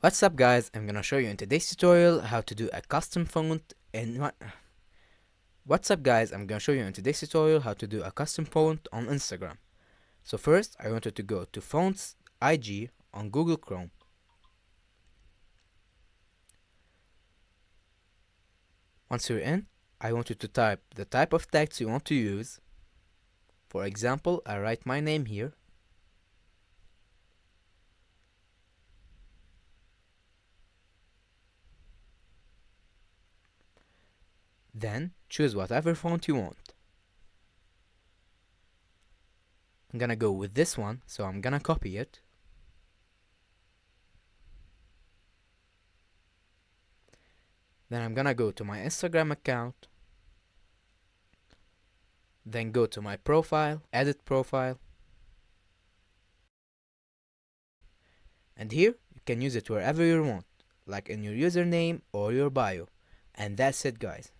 What's up guys, I'm gonna show you in today's tutorial how to do a custom font in What's up guys, I'm gonna show you in today's tutorial how to do a custom font on Instagram. So first, I want you to go to Fonts IG on Google Chrome. Once you're in, I want you to type the type of text you want to use. For example, I write my name here. Then choose whatever font you want. I'm gonna go with this one, so I'm gonna copy it. Then I'm gonna go to my Instagram account. Then go to my profile, edit profile. And here, you can use it wherever you want, like in your username or your bio. And that's it guys.